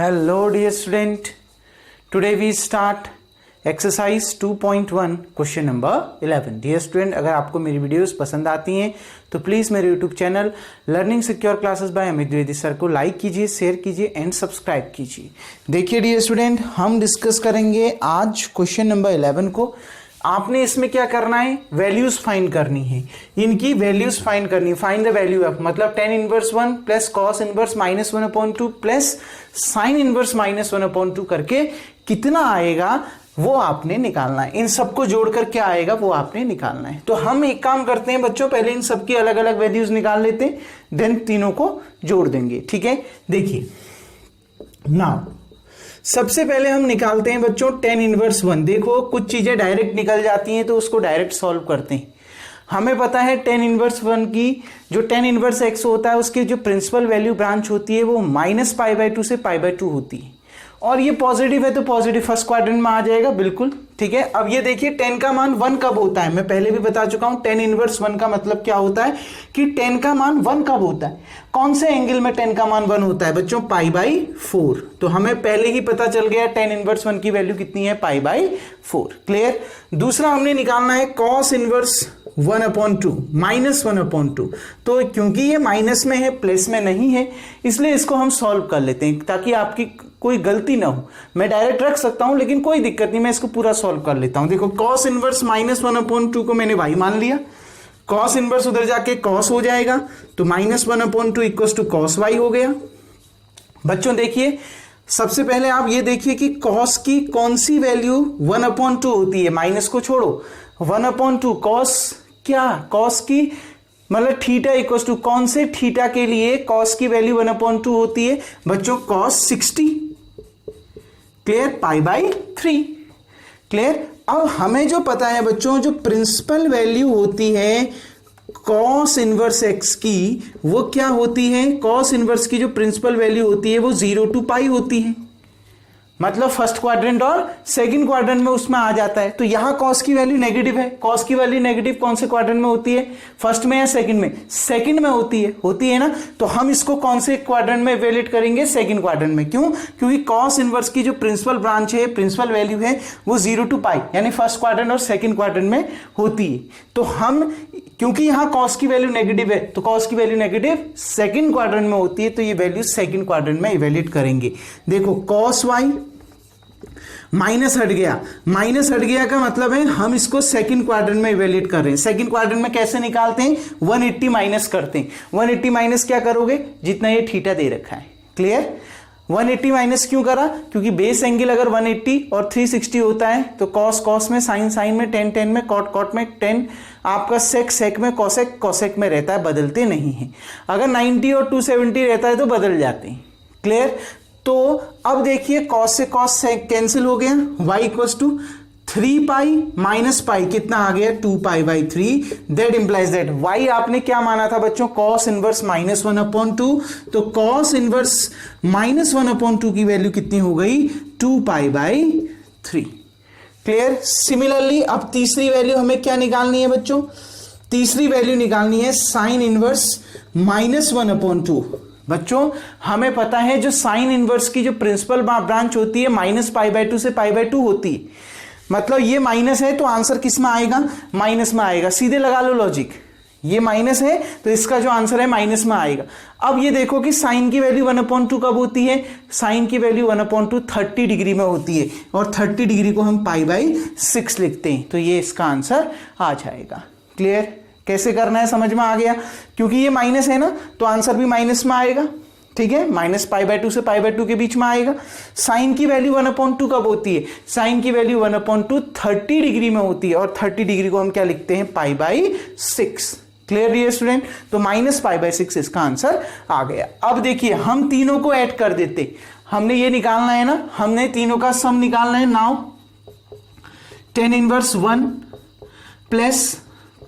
Hello dear student, today we start exercise 2.1 question number 11। Dear student, अगर आपको मेरी videos पसंद आती हैं तो प्लीज़ मेरे YouTube channel learning secure classes bye Amit Dwivedi sir को लाइक कीजिए, शेयर कीजिए एंड सब्सक्राइब कीजिए। देखिए डियर स्टूडेंट, हम डिस्कस करेंगे आज क्वेश्चन नंबर 11 को। आपने इसमें क्या करना है, वैल्यूज फाइंड करनी है, इनकी वैल्यूज फाइंड करनी है। फाइंड द वैल्यू ऑफ मतलब tan inverse 1 plus cos inverse -1/2 plus sine inverse -1/2 करके कितना आएगा वो आपने निकालना है। इन सबको जोड़कर क्या आएगा वो आपने निकालना है। तो हम एक काम करते हैं बच्चों, पहले इन सबकी अलग अलग वैल्यूज निकाल लेते हैं, देन तीनों को जोड़ देंगे। ठीक है, देखिए नाउ सबसे पहले हम निकालते हैं बच्चों tan इनवर्स 1। देखो कुछ चीजें डायरेक्ट निकल जाती हैं तो उसको डायरेक्ट सॉल्व करते हैं। हमें पता है tan इनवर्स 1 की जो tan इनवर्स x होता है उसकी जो प्रिंसिपल वैल्यू ब्रांच होती है वो -π/2 से π/2 होती है, और ये पॉजिटिव है तो पॉजिटिव फर्स्ट क्वाड्रेंट में आ जाएगा बिल्कुल। ठीक है, अब ये देखिए tan का मान 1 कब होता है, मैं पहले भी बता चुका हूं। tan इनवर्स 1 का मतलब क्या होता है कि tan का मान 1 कब होता है, कौन से एंगल में tan का मान 1 होता है बच्चों, π/4। तो हमें पहले ही पता चल गया tan इनवर्स 1 की वैल्यू कितनी है, π/4। क्लियर। दूसरा हमने निकालना है cos इनवर्स 1/2 -1/2। तो क्योंकि ये माइनस में है प्लस में नहीं है, इसलिए इसको हम सॉल्व कर लेते हैं ताकि आपकी कोई गलती ना हो। मैं डायरेक्ट रख सकता हूं लेकिन कोई दिक्कत नहीं, मैं इसको पूरा सॉल्व कर लेता हूं। देखो cos इनवर्स -1/2 को मैंने y मान लिया, cos इनवर्स उधर जाके cos हो जाएगा तो -1/2 इक्वल्स टू cos y हो गया। बच्चों देखिए, सबसे पहले आप ये देखिए कि cos की कौन सी वैल्यू 1/2 होती है, माइनस को छोड़ो, 1/2 cos क्या, cos की मतलब थीटा इक्वल्स टू कौन से थीटा के लिए cos की वैल्यू 1/2 होती है बच्चों, cos 60। क्लियर, π/3। क्लियर। अब हमें जो पता है बच्चों, जो प्रिंसिपल वैल्यू होती है cos इनवर्स x की वो क्या होती है, cos इनवर्स की जो प्रिंसिपल वैल्यू होती है वो 0 to π होती है, मतलब फर्स्ट क्वाड्रेंट और सेकंड क्वाड्रेंट में उसमें आ जाता है। तो यहां cos की वैल्यू नेगेटिव है, cos की वैल्यू नेगेटिव कौन से क्वाड्रेंट में होती है, फर्स्ट में या सेकंड में, सेकंड में होती है ना। तो हम इसको कौन से क्वाड्रेंट में इवैल्यूएट करेंगे, सेकंड क्वाड्रेंट में। क्यों, क्योंकि cos इनवर्स की जो प्रिंसिपल ब्रांच है, प्रिंसिपल वैल्यू है वो 0 to π यानी फर्स्ट क्वाड्रेंट और सेकंड क्वाड्रेंट में होती है। तो हम क्योंकि यहां cos की वैल्यू नेगेटिव है तो cos की वैल्यू नेगेटिव सेकंड क्वाड्रेंट में होती है, तो ये वैल्यू सेकंड क्वाड्रेंट में इवैल्यूएट करेंगे। देखो cos y माइनस हट गया का मतलब है हम इसको सेकंड क्वाड्रेंट में इवैल्यूएट कर रहे हैं। सेकंड क्वाड्रेंट में कैसे निकालते हैं, 180 माइनस करते हैं। 180 माइनस क्या करोगे, जितना ये थीटा दे रखा है। क्लियर। 180 माइनस क्यों करा, क्योंकि बेस एंगल अगर 180 और 360 होता है तो cos में, साइन में, टेन में, कॉट में, टेन आपका सेक में, कॉसेक में रहता है, बदलते नहीं है। अगर 90 और 270 रहता है तो बदल जाते हैं। क्लियर। तो अब देखिए cos से cos कैंसिल हो गया, y इक्वल्स टू 3π माइनस π कितना आ गया, 2π/3। दैट इंप्लाइज दैट y आपने क्या माना था बच्चों, cos इनवर्स -1/2। तो cos इनवर्स -1/2 की वैल्यू कितनी हो गई, 2π/3। क्लियर। सिमिलरली अब तीसरी वैल्यू हमें क्या निकालनी है बच्चों, तीसरी वैल्यू निकालनी है साइन इनवर्स -1/2। बच्चों हमें पता है जो साइन इनवर्स की जो प्रिंसिपल ब्रांच होती है -π/2 से π/2 होती है, मतलब ये माइनस है तो आंसर किस में आएगा, माइनस में आएगा। सीधे लगा लो लॉजिक, ये माइनस है तो इसका जो आंसर है माइनस में आएगा। अब ये देखो कि साइन की वैल्यू 1/2 कब होती है, साइन की वैल्यू 1/2 30 डिग्री में होती है, और 30 डिग्री को हम π/6 लिखते हैं, तो ये इसका आंसर आ जाएगा। क्लियर। कैसे करना है समझ में आ गया, क्योंकि ये माइनस है ना तो आंसर भी माइनस में आएगा। ठीक है, -π/2 से π/2 के बीच में आएगा। साइन की वैल्यू 1/2 कब होती है, साइन की वैल्यू 1/2 30 डिग्री में होती है, और 30 डिग्री को हम क्या लिखते हैं, π/6। Clear dear student. तो -π/6 इसका आंसर आ गया। अब देखिए हम तीनों को ऐड कर देते, हमने ये निकालना है ना, हमने तीनों का सम निकालना है। Now tan inverse 1 plus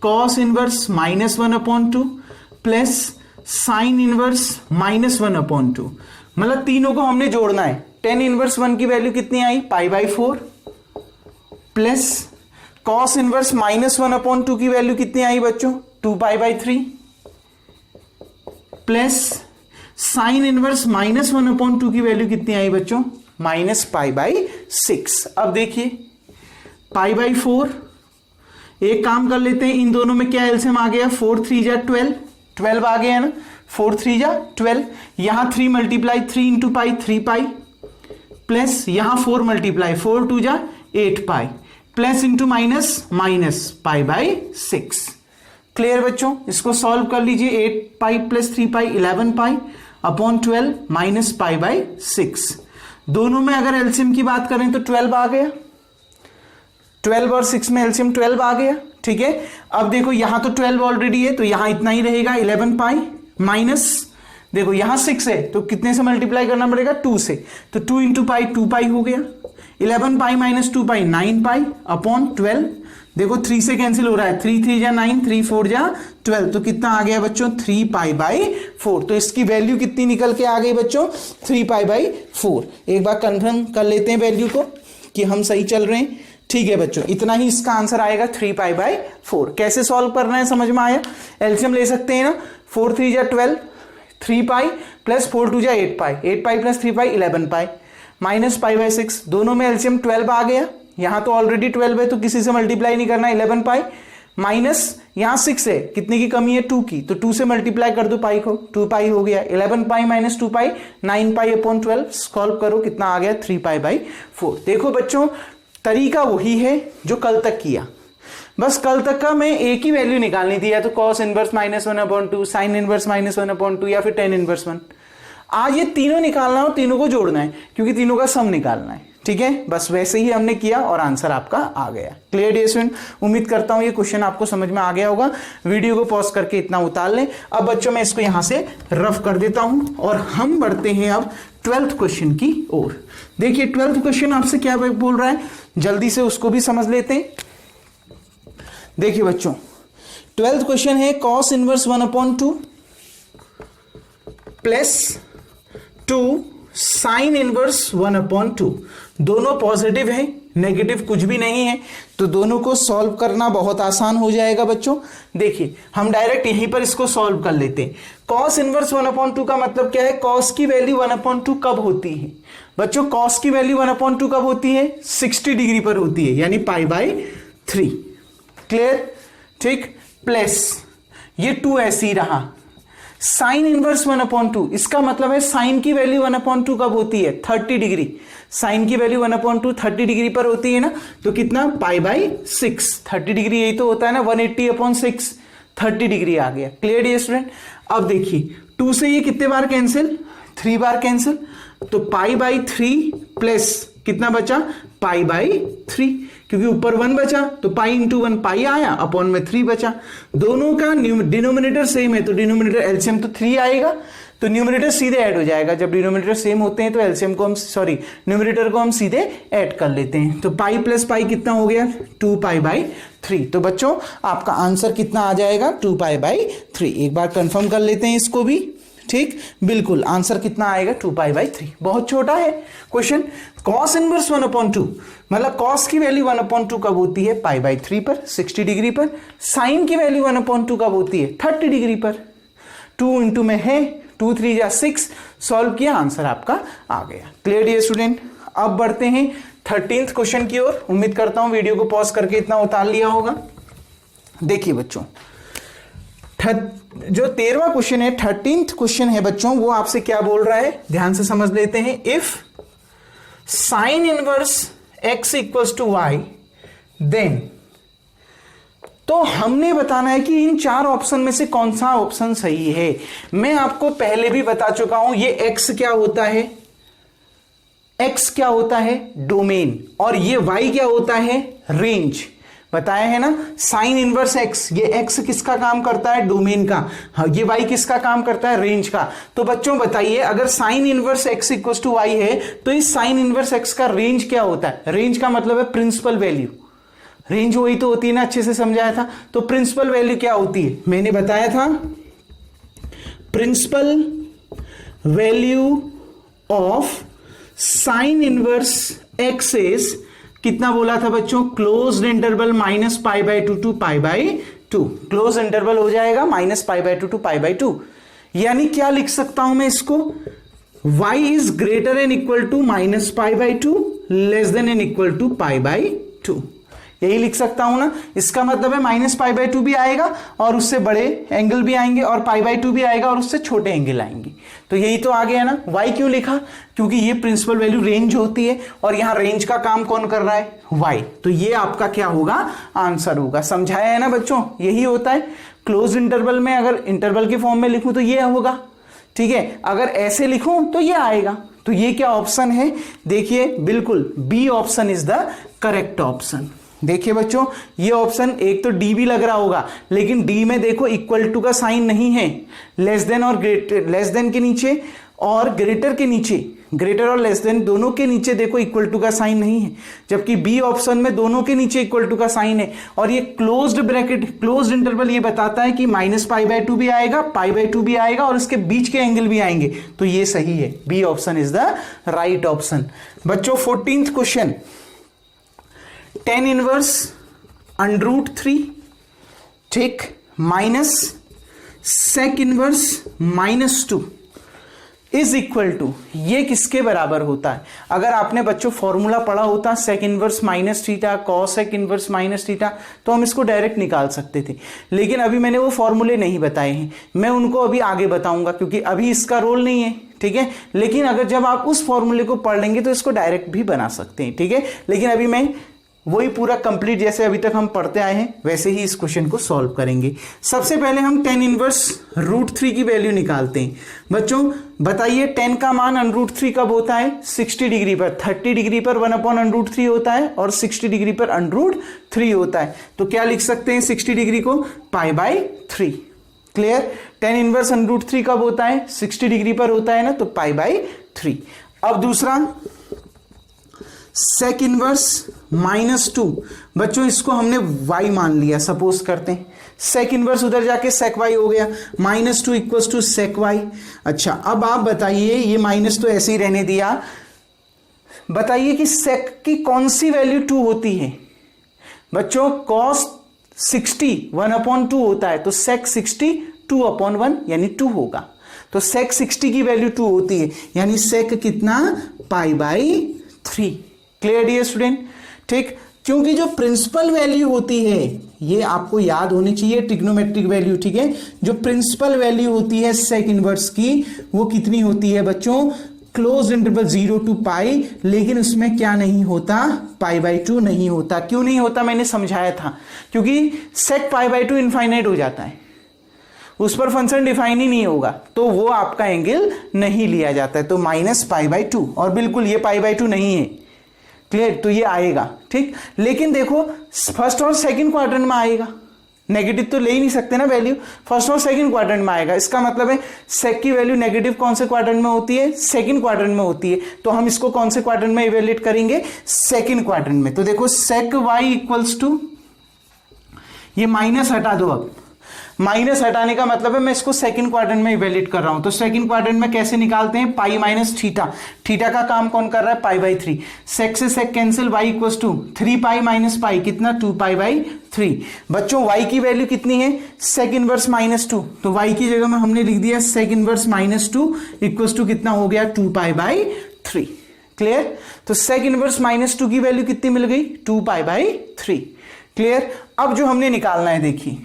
cos inverse -1/2 plus sine inverse -1/2, मतलब तीनों को हमने जोड़ना है। tan इनवर्स 1 की वैल्यू कितनी आई, π/4 प्लस cos इनवर्स -1/2 की वैल्यू कितनी आई बच्चों, 2π/3 प्लस साइन इनवर्स -1/2 की वैल्यू कितनी आई बच्चों, -π/6। अब देखिए π/4, एक काम कर लेते हैं, इन दोनों में क्या एलसीएम आ गया, 4 3 जा 12, 12 आ गया ना, 4 3 जा 12, यहां 3 मल्टीप्लाई 3 इंटू पाई 3π, प्लस यहां 4 मल्टीप्लाई 4 2 जा 8π, प्लस इंटू माइनस π/6। क्लियर बच्चों, इसको सॉल्व कर लीजिए, 8π प्लस 3π 11π अपॉन 12 माइनस π/6। दोनों में अगर एलसीएम की बात करें तो 12 आ गया, 12 और 6 में एलसीएम 12 आ गया, ठीक है। अब देखो यहां तो 12 ऑलरेडी है तो यहां इतना ही रहेगा 11π, माइनस देखो यहां 6 है तो कितने से मल्टीप्लाई करना पड़ेगा, 2 से, तो 2 इंटू पाई 2π हो गया, 11π माइनस 2π 9π अपॉन 12, देखो 3 से कैंसिल हो रहा है, 3 3 जा 9, 3 4 जा 12, तो कितना आ गया बच्चों, 3π/4। तो इसकी वैल्यू कितनी निकल के आ गई बच्चों, 3π/4। एक बार कंफर्म कर लेते हैं वैल्यू को कि हम सही चल रहे हैं, ठीक है बच्चों, इतना ही इसका आंसर आएगा 3π/4। कैसे सॉल्व करना है समझ में आया, एलसीएम ले सकते हैं ना, 4 3 जा 12, 3π प्लस 4 2 जा 8π, 8π प्लस 3π 11π माइनस π/6, दोनों में एलसीएम 12 आ गया, यहां तो ऑलरेडी 12 है तो किसी से मल्टीप्लाई नहीं करना, 11π माइनस यहां 6 है, कितने की कमी है, 2 की, तो 2 से मल्टीप्लाई कर दो पाई को, 2π हो गया, 11π माइनस 2π 9π अपॉन 12, सॉल्व करो कितना आ गया, 3π/4। देखो बच्चों तरीका वही है जो कल तक किया, बस कल तक का मैं एक ही वैल्यू निकालनी थी, या तो cos इनवर्स -1/2, साइन इनवर्स -1/2 या फिर tan इनवर्स 1। आज ये तीनों निकालना है और तीनों को जोड़ना है क्योंकि तीनों का सम निकालना है, ठीक है। बस वैसे ही हमने किया और आंसर आपका आ गया। क्लियर डियर स्टूडेंट, उम्मीद करता हूं ये क्वेश्चन आपको समझ में आ गया होगा। वीडियो को पॉज करके इतना उतार लें। अब बच्चों मैं इसको यहां से रफ कर देता हूं और हम बढ़ते हैं अब 12th क्वेश्चन की ओर। देखिए 12th क्वेश्चन आपसे क्या बोल रहा है, जल्दी से उसको भी समझ लेते हैं। देखिए बच्चों 12th क्वेश्चन है cos inverse 1/2 plus 2 sine inverse 1/2, दोनों पॉजिटिव है, नेगेटिव कुछ भी नहीं है, तो दोनों को सॉल्व करना बहुत आसान हो जाएगा बच्चों। देखिए हम डायरेक्ट यहीं पर इसको सॉल्व कर लेते हैं। cos इनवर्स 1/2 का मतलब क्या है, cos की वैल्यू 1/2 कब होती है बच्चों, cos की वैल्यू 1/2 कब होती है, 60 डिग्री पर होती है, यानी π/3। क्लियर, ठीक, प्लस ये 2 ऐसे ही रहा, साइन इनवर्स 1/2, इसका मतलब है साइन की वैल्यू 1/2 कब होती है, 30 डिग्री, साइन की वैल्यू 1/2 30 डिग्री पर होती है ना, तो कितना π/6, 30 डिग्री यही तो होता है ना, 180/6, 30 डिग्री आ गया। Clear dear student. अब देखिए 2 से ये कितने बार कैंसिल, 3 बार कैंसिल, तो π/3 प्लस कितना बचा, π/3, क्योंकि ऊपर 1 बचा तो π इंटू 1 पाई आया, अपॉन में 3 बचा। दोनों का डिनोमिनेटर सेम है तो डिनोमिनेटर एलसीएम तो 3 आएगा, तो न्यूमरेटर सीधे ऐड हो जाएगा। जब डिनोमिनेटर सेम होते हैं तो एलसीएम को हम न्यूमरेटर को हम सीधे ऐड कर लेते हैं। तो पाई प्लस पाई कितना हो गया, 2π/3। तो बच्चों आपका आंसर कितना आ जाएगा, 2π/3। एक बार कंफर्म कर लेते हैं इसको भी, ठीक, बिल्कुल आंसर कितना आएगा, 2π/3। बहुत छोटा है क्वेश्चन। cos इनवर्स 1/2 मतलब cos की वैल्यू 1/2 कब होती है, π/3 पर, 60 डिग्री पर। साइन की वैल्यू 1/2 कब होती है, 30 डिग्री पर। 2 इंटू में है 2 3 जा 6, सॉल्व किया, आंसर आपका आ गया। Clear dear student. अब बढ़ते हैं 13th क्वेश्चन की ओर। उम्मीद करता हूं वीडियो को पॉज करके इतना उतार लिया होगा। देखिए बच्चों जो 13वां क्वेश्चन है, 13th क्वेश्चन है बच्चों, वो आपसे क्या बोल रहा है, ध्यान से समझ लेते हैं। If sine inverse x equals to y then, तो हमने बताना है कि इन 4 ऑप्शन में से कौन सा ऑप्शन सही है। मैं आपको पहले भी बता चुका हूं, ये x क्या होता है, x क्या होता है, डोमेन, और ये y क्या होता है, रेंज। बताया है ना, साइन इनवर्स x, ये x किसका काम करता है, डोमेन का, ये y किसका काम करता है, रेंज का। तो बच्चों बताइए, अगर sine inverse x equal to y है तो इस साइन इनवर्स x का रेंज क्या होता है। रेंज का मतलब है प्रिंसिपल वैल्यू, रेंज वही तो होती है ना, अच्छे से समझाया था। तो प्रिंसिपल वैल्यू क्या होती है, मैंने बताया था, principal value of sine inverse x is, कितना बोला था बच्चों, closed interval -π/2 to π/2, close interval हो जाएगा -π/2 टू π/2। यानी क्या लिख सकता हूं मैं इसको, y is greater and equal to minus pi by two, less than and equal to pi by two, यही लिख सकता हूं ना। इसका मतलब है माइनस पाई बाई टू भी आएगा और उससे बड़े एंगल भी आएंगे, और पाई बाई टू भी आएगा और उससे छोटे एंगल आएंगे। तो यही तो आ गया ना। y क्यों लिखा, क्योंकि ये प्रिंसिपल वैल्यू रेंज होती है और यहां रेंज का काम कौन कर रहा है, y। तो ये आपका क्या होगा, आंसर होगा। समझाया है ना बच्चों, यही होता है। क्लोज इंटरवल में अगर इंटरवल के फॉर्म में लिखूं तो ये होगा, ठीक है। अगर ऐसे लिखूं तो ये आएगा। तो ये क्या ऑप्शन है, देखिए बिल्कुल B option is the correct option. देखिए बच्चों, ये ऑप्शन एक तो डी भी लग रहा होगा, लेकिन डी में देखो इक्वल टू का साइन नहीं है, लेस देन और ग्रेटर, लेस देन के नीचे और ग्रेटर के नीचे, ग्रेटर और लेस देन दोनों के नीचे देखो इक्वल टू का साइन नहीं है, जबकि बी ऑप्शन में दोनों के नीचे इक्वल टू का साइन है। और ये क्लोज्ड ब्रैकेट, क्लोज्ड इंटरवल ये बताता है कि माइनस पाई बाई टू भी आएगा, पाई बाई टू भी आएगा और इसके बीच के एंगल भी आएंगे। तो ये सही है, B option is the right option. बच्चों 14th question, tan inverse under root 3, ठीक, minus sec inverse -2 is equal to, ये किसके बराबर होता है। अगर आपने बच्चों फॉर्मूला पढ़ा होता sec inverse -θ cos sec inverse -θ, तो हम इसको डायरेक्ट निकाल सकते थे, लेकिन अभी मैंने वो फॉर्मूले नहीं बताए हैं, मैं उनको अभी आगे बताऊंगा, क्योंकि अभी इसका रोल नहीं है, ठीक है। लेकिन अगर जब आप उस फॉर्मूले को पढ़ लेंगे तो इसको डायरेक्ट भी बना सकते हैं, ठीक है। लेकिन अभी मैं वही पूरा कंप्लीट जैसे अभी तक हम पढ़ते आए हैं वैसे ही इस क्वेश्चन को सॉल्व करेंगे। सबसे पहले हम tan इनवर्स रूट 3 की वैल्यू निकालते हैं। बच्चों बताइए, tan का मान अंडर रूट 3 कब होता है, 60 डिग्री पर। 30 डिग्री पर 1/√3 होता है और 60 डिग्री पर √3 होता है। तो क्या लिख सकते हैं 60 डिग्री को, π/3। Clear. tan inverse under root 3 कब होता है, 60 डिग्री पर होता है ना, तो π/3। अब दूसरा sec इनवर्स -2, बच्चों इसको हमने y मान लिया, सपोज करते हैं sec इनवर्स उधर जाके sec y हो गया, -2 इक्वल्स टू sec y। अच्छा अब आप बताइए, ये माइनस तो ऐसे ही रहने दिया, बताइए कि sec की कौन सी वैल्यू 2 होती है। बच्चों cos 60 1/2 होता है, तो sec 60 2/1 यानी 2 होगा। तो sec 60 की वैल्यू 2 होती है, यानी sec कितना, π/3। क्लियर डियर स्टूडेंट, ठीक। क्योंकि जो प्रिंसिपल वैल्यू होती है, ये आपको याद होनी चाहिए, ट्रिग्नोमेट्रिक वैल्यू, ठीक है। जो प्रिंसिपल वैल्यू होती है sec इनवर्स की, वो कितनी होती है बच्चों, क्लोज इंटरवल 0 to π, लेकिन उसमें क्या नहीं होता, π/2 नहीं होता। क्यों नहीं होता, मैंने समझाया था, क्योंकि sec π/2 इनफाइनाइट हो जाता है, उस पर फंक्शन डिफाइन ही नहीं होगा, तो वो आपका एंगल नहीं लिया जाता है, तो -π/2। और बिल्कुल ये π/2 नहीं है, क्लियर। तो ये आएगा, ठीक। लेकिन देखो फर्स्ट और सेकंड क्वाड्रेंट में आएगा, नेगेटिव तो ले ही नहीं सकते ना वैल्यू, फर्स्ट और सेकंड क्वाड्रेंट में आएगा। इसका मतलब है सेक की वैल्यू नेगेटिव कौन से क्वाड्रेंट में होती है, सेकंड क्वाड्रेंट में होती है। तो हम इसको कौन से क्वाड्रेंट में इवेल्युएट करेंगे, सेकंड क्वाड्रेंट में। तो देखो sec y इक्वल्स टू, ये माइनस हटा दो, अब माइनस हटाने का मतलब है मैं इसको सेकंड क्वाड्रेंट में इवेल्युएट कर रहा हूं। तो सेकंड क्वाड्रेंट में कैसे निकालते हैं, पाई माइनस थीटा, थीटा का काम कौन कर रहा है, π/3। सेक से sec cancel, y equals to 3π minus pi, कितना 2π/3। बच्चों y की वैल्यू कितनी है, सेक इनवर्स -2, तो y की जगह में हमने लिख दिया सेक इनवर्स -2 इक्वल्स टू कितना हो गया, 2π/3। क्लियर। तो सेक इनवर्स -2 की वैल्यू कितनी मिल गई, 2π/3। क्लियर। अब जो हमने निकालना है, देखिए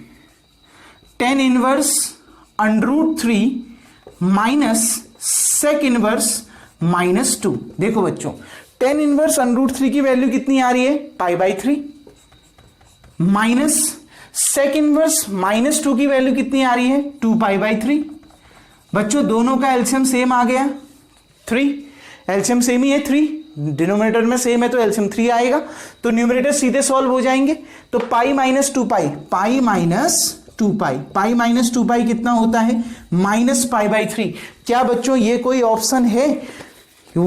tan inverse √3 minus sec inverse -2। देखो बच्चों tan इनवर्स √3 की वैल्यू कितनी आ रही है, π/3, माइनस sec इनवर्स -2 की वैल्यू कितनी आ रही है, 2π/3। बच्चों दोनों का एलसीएम सेम आ गया, 3, एलसीएम सेम ही है 3, डिनोमिनेटर में सेम है तो एलसीएम 3 आएगा। तो न्यूमरेटर सीधे सॉल्व हो जाएंगे। तो pi minus 2π, pi minus 2π, pi minus 2π कितना होता है, -π/3। क्या बच्चों ये कोई ऑप्शन है,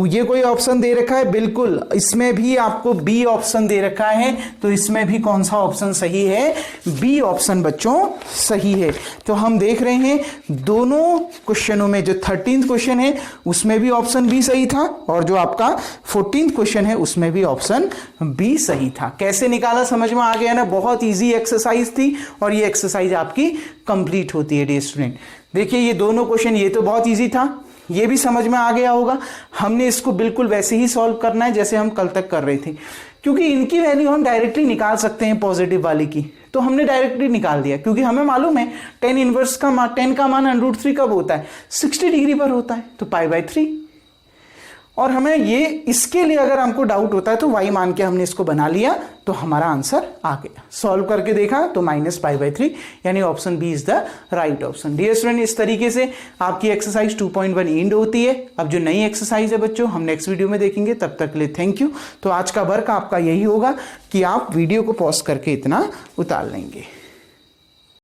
ये कोई ऑप्शन दे रखा है, बिल्कुल इसमें भी आपको बी ऑप्शन दे रखा है, तो इसमें भी कौन सा ऑप्शन सही है, बी ऑप्शन बच्चों सही है। तो हम देख रहे हैं दोनों क्वेश्चनों में जो 13th क्वेश्चन है उसमें भी ऑप्शन बी सही था, और जो आपका 14th क्वेश्चन है उसमें भी ऑप्शन बी सही था। कैसे निकाला समझ में आ गया ना, बहुत इजी एक्सरसाइज थी और ये एक्सरसाइज आपकी कंप्लीट होती है डियर स्टूडेंट। देखिए ये दोनों क्वेश्चन, ये तो बहुत इजी था, ये भी समझ में आ गया होगा। हमने इसको बिल्कुल वैसे ही सॉल्व करना है जैसे हम कल तक कर रहे थे, क्योंकि इनकी वैल्यू हम डायरेक्टली निकाल सकते हैं पॉजिटिव वाली की, तो हमने डायरेक्टली निकाल दिया, क्योंकि हमें मालूम है tan इनवर्स का मान, tan का मान √3 कब होता है, 60 डिग्री पर होता है, तो π/3। और हमें ये, इसके लिए अगर हमको डाउट होता है तो y मान के हमने इसको बना लिया, तो हमारा आंसर आ गया। सॉल्व करके देखा तो -π/3, यानी option B is the right option. Dear student, इस तरीके से आपकी एक्सरसाइज 2.1 एंड होती है। अब जो नई एक्सरसाइज है बच्चों हम नेक्स्ट वीडियो में देखेंगे, तब तक के लिए थैंक यू। तो आज का वर्क आपका यही होगा कि आप वीडियो को पॉज करके इतना उतार लेंगे।